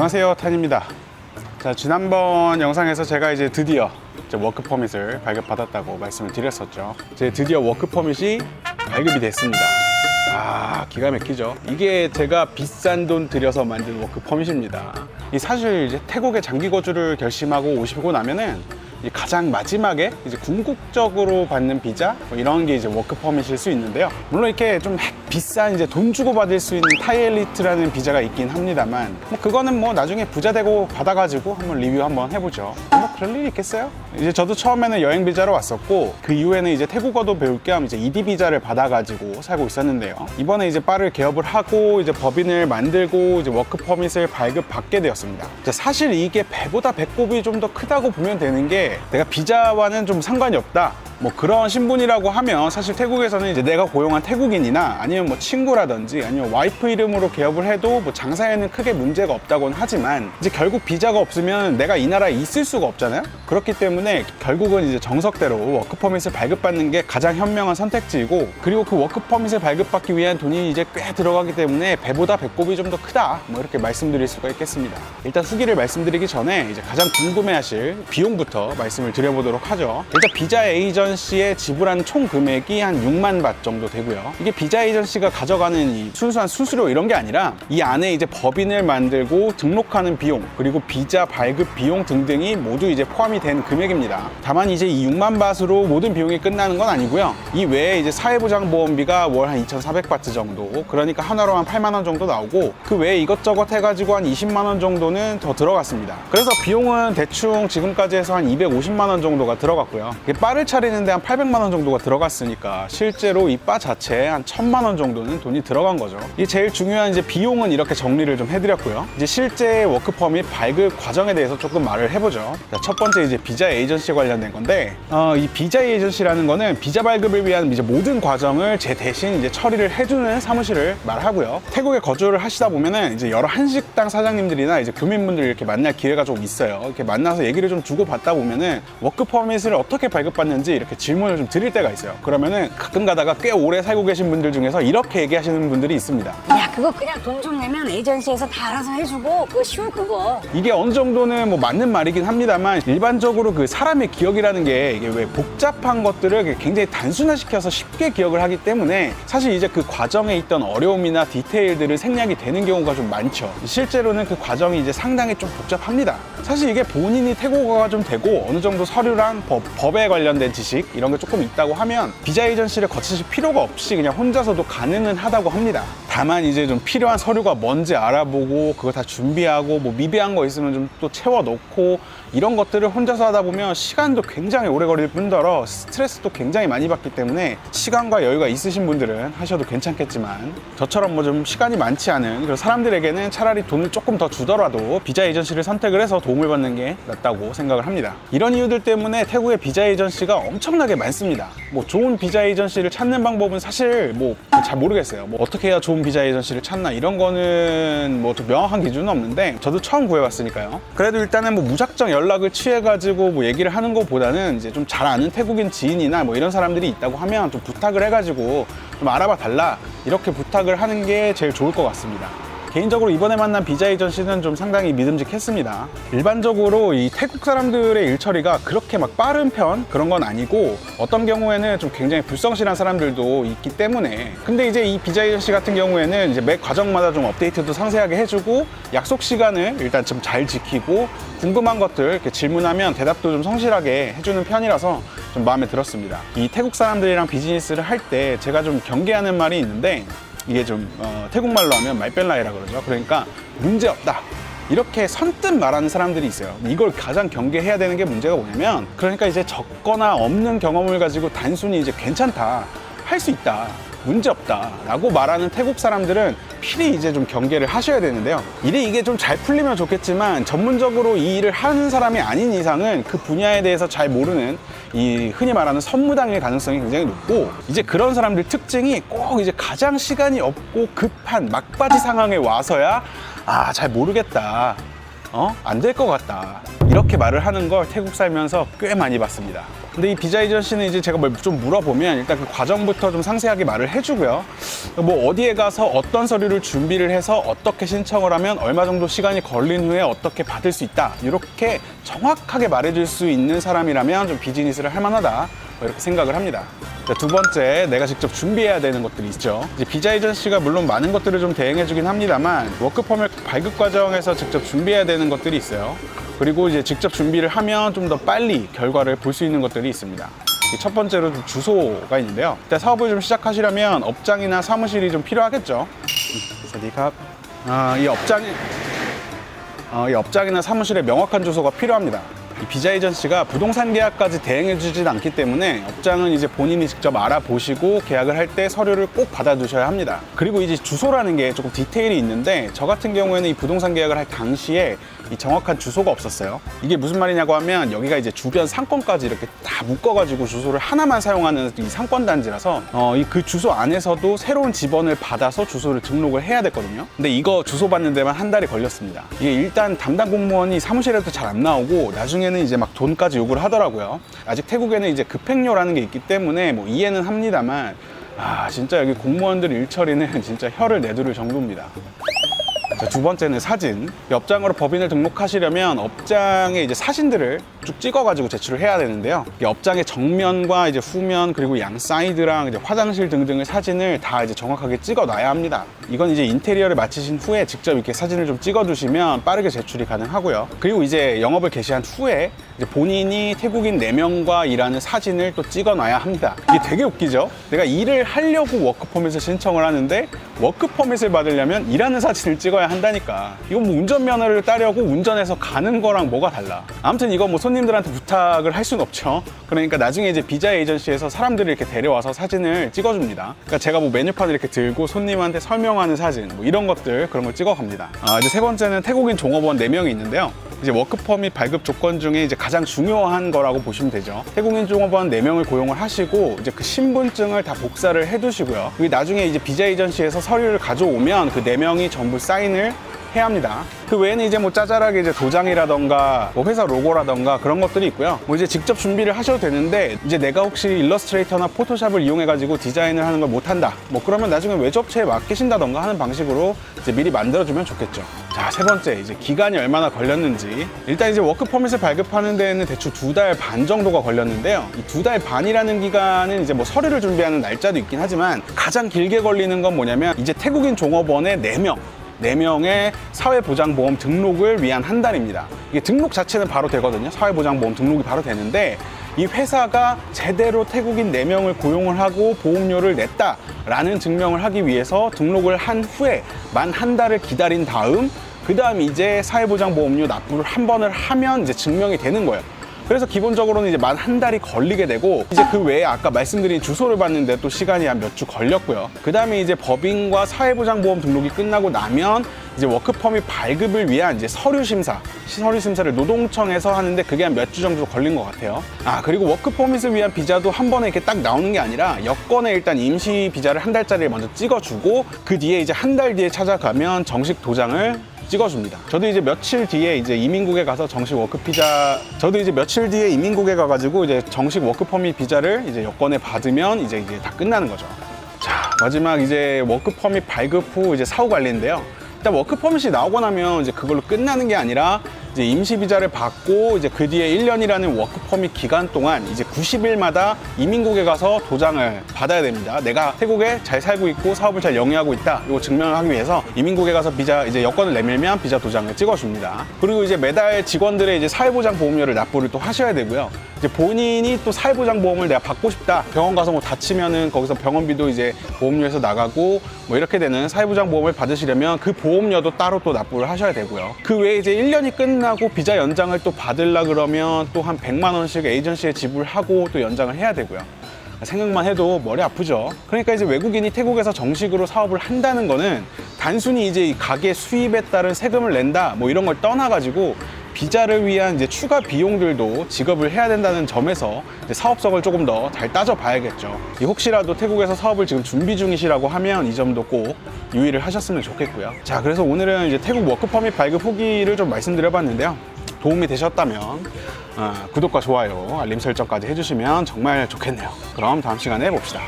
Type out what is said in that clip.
안녕하세요, 탄입니다. 자, 지난번 영상에서 제가 이제 드디어 워크 퍼밋을 발급받았다고 말씀을 드렸었죠. 제 드디어 워크 퍼밋이 발급이 됐습니다. 기가 막히죠. 이게 제가 비싼 돈 들여서 만든 워크 퍼밋입니다. 이 사실 이제 태국에 장기 거주를 결심하고 오시고 나면은 가장 마지막에 이제 궁극적으로 받는 비자 이런 게 이제 워크 퍼밋일 수 있는데요. 물론 이렇게 좀 비싼 이제 돈 주고 받을 수 있는 타이 엘리트라는 비자가 있긴 합니다만 그거는 나중에 부자 되고 받아가지고 한번 리뷰 한번 해보죠. 그럴 일이 있겠어요? 이제 저도 처음에는 여행 비자로 왔었고 그 이후에는 이제 태국어도 배울 겸 이제 ED 비자를 받아가지고 살고 있었는데요. 이번에 이제 빠를 개업을 하고 이제 법인을 만들고 이제 워크 퍼밋을 발급받게 되었습니다. 사실 이게 배보다 배꼽이 좀 더 크다고 보면 되는 게 내가 비자와는 좀 상관이 없다. 그런 신분이라고 하면 사실 태국에서는 이제 내가 고용한 태국인이나 아니면 친구라든지 아니면 와이프 이름으로 개업을 해도 장사에는 크게 문제가 없다고는 하지만 이제 결국 비자가 없으면 내가 이 나라에 있을 수가 없잖아요. 그렇기 때문에 결국은 이제 정석대로 워크 퍼밋을 발급받는 게 가장 현명한 선택지이고, 그리고 그 워크 퍼밋을 발급받기 위한 돈이 이제 꽤 들어가기 때문에 배보다 배꼽이 좀 더 크다, 이렇게 말씀드릴 수가 있겠습니다. 일단 후기를 말씀드리기 전에 이제 가장 궁금해하실 비용부터 말씀을 드려보도록 하죠. 일단 비자 에이전시에 지불한 총 금액이 한 6만 밭 정도 되고요. 이게 비자 에이전시가 가져가는 이 순수한 수수료 이런 게 아니라 이 안에 이제 법인을 만들고 등록하는 비용, 그리고 비자 발급 비용 등등이 모두 이제 포함이 된 금액입니다. 다만 이제 이 6만 밭으로 모든 비용이 끝나는 건 아니고요. 이 외에 이제 사회보장보험비가 월 한 2,400바트 정도, 그러니까 하나로 한 8만 원 정도 나오고, 그 외에 이것저것 해가지고 한 20만 원 정도는 더 들어갔습니다. 그래서 비용은 대충 지금까지 해서 한 250만 원 정도가 들어갔고요. 바를 차리는데 한 800만 원 정도가 들어갔으니까 실제로 이 바 자체에 한 1,000만 원 정도는 돈이 들어간 거죠. 이게 제일 중요한 이제 비용은 이렇게 정리를 좀 해드렸고요. 이제 실제 워크 퍼밋 발급 과정에 대해서 조금 말을 해보죠. 자, 첫 번째 이제 비자 에이전시 관련된 건데, 이 비자 에이전시라는 거는 비자 발급을 위한 이제 모든 과정을 제 대신 이제 처리를 해주는 사무실을 말하고요. 태국에 거주를 하시다 보면은 이제 여러 한식당 사장님들이나 이제 교민분들 이렇게 만날 기회가 좀 있어요. 이렇게 만나서 얘기를 좀 주고 받다 보면은 워크 퍼밋을 어떻게 발급받는지 이렇게 질문을 좀 드릴 때가 있어요. 그러면은 가끔 가다가 꽤 오래 살고 계신 분들 중에서 이렇게 얘기하시는 분들이 있습니다. 야, 그거 그냥 돈 좀 내면 에이전시에서 다 알아서 해주고 그거 쉬워 그거. 이게 어느 정도는 맞는 말이긴 합니다만, 일반적으로 그 사람의 기억이라는 게 이게 왜 복잡한 것들을 굉장히 단순화시켜서 쉽게 기억을 하기 때문에 사실 이제 그 과정에 있던 어려움이나 디테일들을 생략이 되는 경우가 좀 많죠. 실제로는 그 과정이 이제 상당히 좀 복잡합니다. 사실 이게 본인이 태국어가 좀 되고 어느 정도 서류랑 법에 관련된 지식 이런 게 조금 있다고 하면 비자 에이전시를 거치실 필요가 없이 그냥 혼자서도 가능은 하다고 합니다. 다만 이제 좀 필요한 서류가 뭔지 알아보고 그거 다 준비하고 미비한 거 있으면 좀 또 채워 넣고 이런 것들을 혼자서 하다 보면 시간도 굉장히 오래 걸릴 뿐더러 스트레스도 굉장히 많이 받기 때문에 시간과 여유가 있으신 분들은 하셔도 괜찮겠지만, 저처럼 좀 시간이 많지 않은 그런 사람들에게는 차라리 돈을 조금 더 주더라도 비자 에이전시를 선택을 해서 도움을 받는 게 낫다고 생각을 합니다. 이런 이유들 때문에 태국의 비자 에이전시가 엄청나게 많습니다. 좋은 비자 에이전시를 찾는 방법은 사실 잘 모르겠어요. 어떻게 해야 좋은 비자 에이전시를 찾나 이런 거는 좀 명확한 기준은 없는데, 저도 처음 구해봤으니까요. 그래도 일단은 무작정 연락을 취해가지고 얘기를 하는 것보다는 이제 좀 잘 아는 태국인 지인이나 이런 사람들이 있다고 하면 좀 부탁을 해가지고 좀 알아봐 달라 이렇게 부탁을 하는 게 제일 좋을 것 같습니다. 개인적으로 이번에 만난 비자 에이전시는 좀 상당히 믿음직했습니다. 일반적으로 이 태국 사람들의 일처리가 그렇게 빠른 편 그런 건 아니고, 어떤 경우에는 좀 굉장히 불성실한 사람들도 있기 때문에, 근데 이제 이 비자 에이전시 같은 경우에는 이제 매 과정마다 좀 업데이트도 상세하게 해주고 약속 시간을 일단 좀 잘 지키고 궁금한 것들 이렇게 질문하면 대답도 좀 성실하게 해주는 편이라서 좀 마음에 들었습니다. 이 태국 사람들이랑 비즈니스를 할 때 제가 좀 경계하는 말이 있는데, 이게 좀 태국말로 하면 말벨라이라 그러죠. 그러니까 문제없다 이렇게 선뜻 말하는 사람들이 있어요. 이걸 가장 경계해야 되는 게 문제가 뭐냐면, 그러니까 이제 적거나 없는 경험을 가지고 단순히 이제 괜찮다, 할 수 있다, 문제없다 라고 말하는 태국 사람들은 필히 이제 좀 경계를 하셔야 되는데요. 이게 좀 잘 풀리면 좋겠지만, 전문적으로 이 일을 하는 사람이 아닌 이상은 그 분야에 대해서 잘 모르는 이 흔히 말하는 선무당일 가능성이 굉장히 높고, 이제 그런 사람들 특징이 꼭 이제 가장 시간이 없고 급한 막바지 상황에 와서야 잘 모르겠다, 안 될 것 같다 이렇게 말을 하는 걸 태국 살면서 꽤 많이 봤습니다. 근데 이 비자 에이전시는 이제 제가 뭘 좀 물어보면 일단 그 과정부터 좀 상세하게 말을 해주고요. 뭐 어디에 가서 어떤 서류를 준비를 해서 어떻게 신청을 하면 얼마 정도 시간이 걸린 후에 어떻게 받을 수 있다. 이렇게 정확하게 말해줄 수 있는 사람이라면 좀 비즈니스를 할 만하다. 뭐 이렇게 생각을 합니다. 두 번째, 내가 직접 준비해야 되는 것들이 있죠. 이제 비자 에이전시가 물론 많은 것들을 좀 대행해주긴 합니다만 워크퍼밋 발급 과정에서 직접 준비해야 되는 것들이 있어요. 그리고 이제 직접 준비를 하면 좀 더 빨리 결과를 볼 수 있는 것들이 있습니다. 첫 번째로 좀 주소가 있는데요. 일단 사업을 좀 시작하시려면 업장이나 사무실이 좀 필요하겠죠. 사디캅. 이 업장이나 사무실에 명확한 주소가 필요합니다. 이 비자 에이전시가 부동산 계약까지 대행해 주진 않기 때문에 업장은 이제 본인이 직접 알아보시고 계약을 할 때 서류를 꼭 받아두셔야 합니다. 그리고 이제 주소라는 게 조금 디테일이 있는데 저 같은 경우에는 이 부동산 계약을 할 당시에 이 정확한 주소가 없었어요. 이게 무슨 말이냐고 하면 여기가 이제 주변 상권까지 이렇게 다 묶어가지고 주소를 하나만 사용하는 이 상권 단지라서 그 주소 안에서도 새로운 지번을 받아서 주소를 등록을 해야 됐거든요. 근데 이거 주소 받는 데만 한 달이 걸렸습니다. 이게 일단 담당 공무원이 사무실에도 잘 안 나오고 나중에는 이제 막 돈까지 요구를 하더라고요. 아직 태국에는 이제 급행료라는 게 있기 때문에 뭐 이해는 합니다만 진짜 여기 공무원들 일처리는 진짜 혀를 내두를 정도입니다. 자, 두 번째는 사진. 업장으로 법인을 등록하시려면 업장의 이제 사진들을 쭉 찍어가지고 제출을 해야 되는데요. 업장의 정면과 이제 후면 그리고 양 사이드랑 이제 화장실 등등의 사진을 다 이제 정확하게 찍어놔야 합니다. 이건 이제 인테리어를 마치신 후에 직접 이렇게 사진을 좀 찍어두시면 빠르게 제출이 가능하고요. 그리고 이제 영업을 개시한 후에 이제 본인이 태국인 4명과 일하는 사진을 또 찍어놔야 합니다. 이게 되게 웃기죠? 내가 일을 하려고 워크퍼밋을 신청을 하는데 워크퍼밋을 받으려면 일하는 사진을 찍어야 한다니까. 이건 뭐 운전면허를 따려고 운전해서 가는 거랑 뭐가 달라. 아무튼 이거 뭐 손님들한테 부탁을 할 수는 없죠. 그러니까 나중에 이제 비자 에이전시에서 사람들을 이렇게 데려와서 사진을 찍어줍니다. 그러니까 제가 뭐 메뉴판을 이렇게 들고 손님한테 설명하는 사진 뭐 이런 것들 그런 걸 찍어갑니다. 이제 세 번째는 태국인 종업원 4명이 있는데요. 이제 워크퍼밋 발급 조건 중에 이제 가장 중요한 거라고 보시면 되죠. 태국인 종업원 4명을 고용을 하시고 이제 그 신분증을 다 복사를 해두시고요. 그리고 나중에 이제 비자 에이전시에서 서류를 가져오면 그 4명이 전부 사인을 해야 합니다. 그 외에는 이제 뭐 짜잘하게 이제 도장이라던가 뭐 회사 로고라던가 그런 것들이 있고요. 뭐 이제 직접 준비를 하셔도 되는데 이제 내가 혹시 일러스트레이터나 포토샵을 이용해가지고 디자인을 하는 걸 못한다. 뭐 그러면 나중에 외접체에 맡기신다던가 하는 방식으로 이제 미리 만들어주면 좋겠죠. 자, 세 번째 이제 기간이 얼마나 걸렸는지. 일단 이제 워크퍼밋을 발급하는 데에는 대충 2달 반 정도가 걸렸는데요. 이 2달 반이라는 기간은 이제 뭐 서류를 준비하는 날짜도 있긴 하지만 가장 길게 걸리는 건 뭐냐면 이제 태국인 종업원의 4명의 사회보장보험 등록을 위한 한 달입니다. 이게 등록 자체는 바로 되거든요. 사회보장보험 등록이 바로 되는데 이 회사가 제대로 태국인 4명을 고용을 하고 보험료를 냈다라는 증명을 하기 위해서 등록을 한 후에 만 한 달을 기다린 다음 그 다음 이제 사회보장보험료 납부를 한 번을 하면 이제 증명이 되는 거예요. 그래서 기본적으로는 이제 만 한 달이 걸리게 되고 이제 그 외에 아까 말씀드린 주소를 받는데 또 시간이 한 몇 주 걸렸고요. 그 다음에 이제 법인과 사회보장보험 등록이 끝나고 나면 이제 워크퍼밋 발급을 위한 이제 서류 심사를 노동청에서 하는데 그게 한 몇 주 정도 걸린 것 같아요. 그리고 워크퍼밋을 위한 비자도 한 번에 이렇게 딱 나오는 게 아니라 여권에 일단 임시 비자를 한 달짜리를 먼저 찍어주고 그 뒤에 이제 한 달 뒤에 찾아가면 정식 도장을 찍어줍니다. 저도 이제 며칠 뒤에 이제 이민국에 가서 정식 이민국에 가가지고 이제 정식 워크퍼밋 비자를 이제 여권에 받으면 이제 다 끝나는 거죠. 자, 마지막 이제 워크퍼밋 발급 후 이제 사후 관리인데요. 일단 워크퍼밋이 나오고 나면 이제 그걸로 끝나는 게 아니라 이제 임시 비자를 받고 이제 그 뒤에 1년이라는 워크퍼밋 기간 동안 이제 90일마다 이민국에 가서 도장을 받아야 됩니다. 내가 태국에 잘 살고 있고 사업을 잘 영위하고 있다. 이거 증명을 하기 위해서 이민국에 가서 비자 이제 여권을 내밀면 비자 도장을 찍어줍니다. 그리고 이제 매달 직원들의 이제 사회보장보험료를 납부를 또 하셔야 되고요. 이제 본인이 또 사회보장보험을 내가 받고 싶다. 병원 가서 뭐 다치면은 거기서 병원비도 이제 보험료에서 나가고 뭐 이렇게 되는 사회보장보험을 받으시려면 그 보험료도 따로 또 납부를 하셔야 되고요. 그 외에 이제 1년이 끝나고 비자 연장을 또 받으려 그러면 또 한 100만 원씩 에이전시에 지불하고 또 연장을 해야 되고요. 생각만 해도 머리 아프죠. 그러니까 이제 외국인이 태국에서 정식으로 사업을 한다는 거는 단순히 이제 이 가게 수입에 따른 세금을 낸다 뭐 이런 걸 떠나가지고 비자를 위한 이제 추가 비용들도 지급을 해야 된다는 점에서 이제 사업성을 조금 더 잘 따져봐야겠죠. 혹시라도 태국에서 사업을 지금 준비 중이시라고 하면 이 점도 꼭 유의를 하셨으면 좋겠고요. 자, 그래서 오늘은 이제 태국 워크퍼밋 발급 후기를 좀 말씀드려봤는데요. 도움이 되셨다면 구독과 좋아요, 알림 설정까지 해주시면 정말 좋겠네요. 그럼 다음 시간에 봅시다.